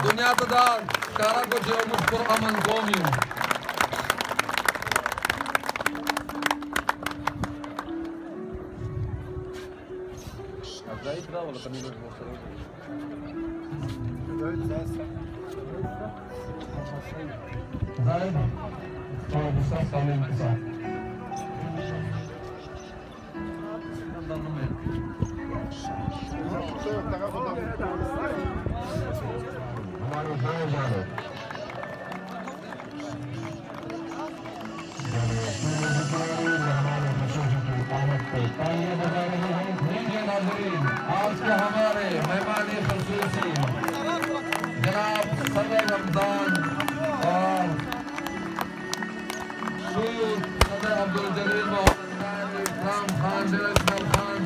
Dünyada da kara kocuğumuz Kur'an'ın doğmuyor. आज के हमारे मेहमान ख़ुसूसी जनाब सदर रमजान और सदर अब्दुल जलील मोहम्मद इस्लाम खान इस्लाम खान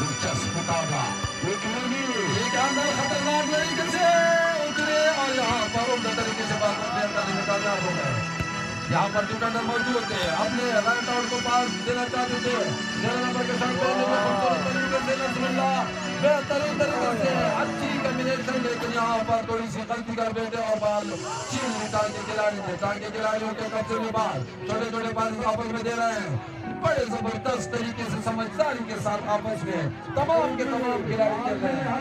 दिलचस्प मुकाबला एक अंदर खतरनाक तरीके से उतरे और यहाँ पर उम्दा तरीके से बाल प्लेयर करने में कामयाब हो गए। यहाँ पर डिफेंडर मौजूद थे, अपने राइट आउट को पास देना चाहते थे, 11 नंबर के साथ पहले में खूबसूरत तरीके से नसरुल्लाह बेहतरीन तरीके से अच्छी कॉम्बिनेशन, लेकिन यहाँ पर थोड़ी सी गलती कर बैठे और बाल छीन ली टांगे खिलाड़ी ने। टांगे खिलाड़ियों के कब्जे में बाल छोटे छोटे बाल आपस में दे रहे हैं, बड़े जबरदस्त तरीके से समझदारी के साथ आपस में तमाम के तमाम खिलाड़ी खेल रहे हैं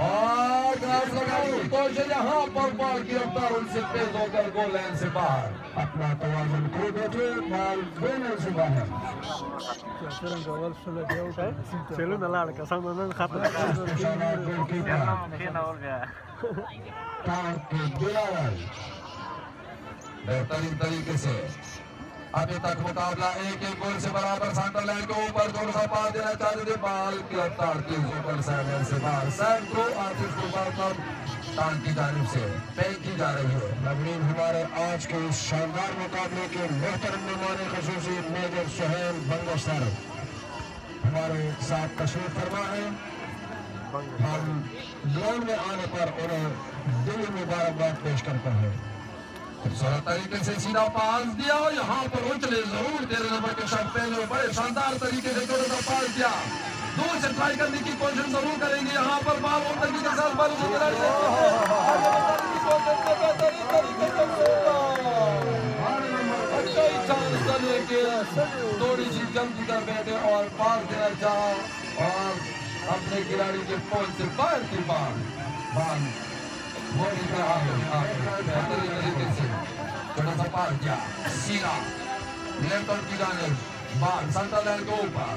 और घास लगाने की कोशिश, यहाँ पर बॉल की रफ्तार उनसे तेज होकर गोल लाइन से बाहर अपना तवाज़ुन खो बैठे, बॉल गोल लाइन से बाहर। बेहतरीन तरीके से अभी तक मुकाबला 1-1 गोल से बराबर। सेंटर लाइन के ऊपर थोड़ा सा पास देना चाहते थे, बॉल की रफ्तार तेज होकर साइड से बाहर। सैम को आतिश को बार टांग की जानिब से फेंक की जा रही है। नवीन हमारे आज के इस शानदार मुकाबले के मोहतरम मेहमान ख़ुसूसी मेजर सुहेल बंगसर हमारे साथ तशरीफ फरमा है। हम ग्राउंड में आने पर उन्हें दिली मुबारकबाद पेश करते हैं। खूबसूरत तरीके से सीधा पास दिया और यहाँ पर उछले जरूर 13 नंबर के शर्ट पहले बड़े शानदार तरीके से छोटा सा पास दिया, दूर से ट्राई करने की कोशिश जरूर करेंगे। यहाँ पर बाल तरीके के साथ बाल थोड़ी सी जल्दी कर बैठे और पास देना चाहा और अपने खिलाड़ी के पोल से बाहर की बाल बेहतरीन तरीके से छोटा सा पास किया, सीधा लेफ्ट की जानिब बाल सेंटर लाइन के ऊपर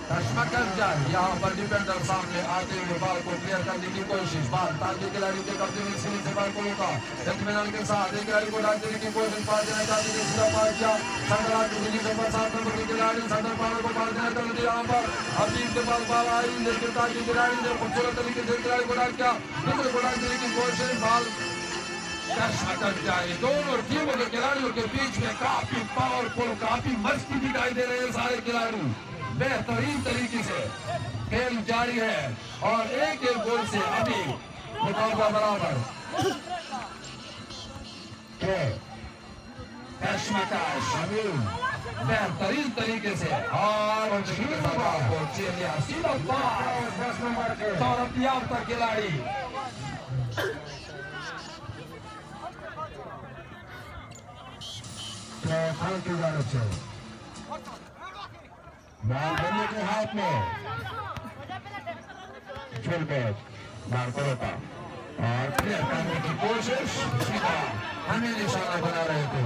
कश्मकश जाए। यहाँ पर डिफेंडर सामने आते हुए बाल को क्लियर करने की कोशिश, बाल ताकि खिलाड़ी के कब्जे में सीधे से बाल को रोका, इत्मीनान के साथ एक खिलाड़ी को डाल देने की कोशिश, पास देना चाहते थे, सीधा पास किया सेंटर लाइन की नंबर 7 नंबर के खिलाड़ी सेंटर पार को पास देना चाहते थे। यहाँ पर हबीब के पास बाल आई, लेकिन ताकि खिलाड़ी ने खूबसूरत तरीके से खिलाड़ी को डाल किया, दूसरे को डाल देने की कोशिश, बाल कट जाए। दोनों टीमों के खिलाड़ियों के बीच में काफी पावरफुल, काफी मस्ती दिखाई दे रहे हैं सारे खिलाड़ी। बेहतरीन तरीके से खेल जारी है और एक गोल से अभी मुकाबला बराबर। बेहतरीन तरीके से और याफ्ता खिलाड़ी की जानब से बॉल बल्ले के हाथ में फुल बैक बाल को रोका और क्लियर करने की कोशिश। सीधा हमें निशाना बना रहे थे।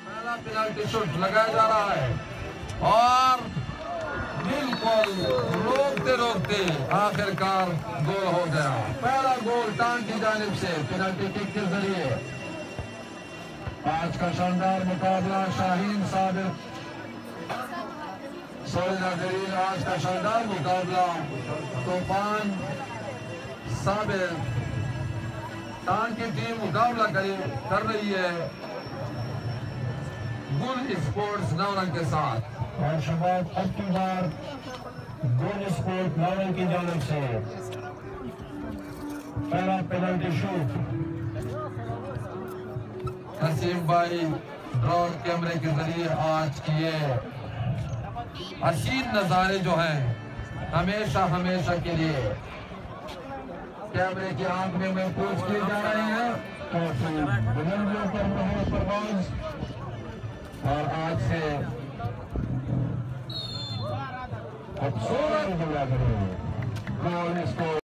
पहला पेनल्टी शॉट लगाया जा रहा है और बिल्कुल रोकते रोकते आखिरकार गोल हो गया। पहला गोल टांग की जानिब से पेनल्टी किक के जरिए। आज का शानदार मुकाबला शाहीन साबिर नाज़रीन, आज का शानदार मुकाबला तूफान साबिर टांग की टीम मुकाबला कर रही है गुल स्पोर्ट्स नौरंग के साथ। और शुरुआत अब की बार गुल स्पोर्ट्स नौरंग की जानब से पहला पेनल्टी शूट। नसीम भाई ड्रोन कैमरे के जरिए आज किए हसीन नजारे जो हैं हमेशा हमेशा के लिए कैमरे की आंख में महफूज किए जा रहे हैं। और आज से खूबसूरत गोल स्कोर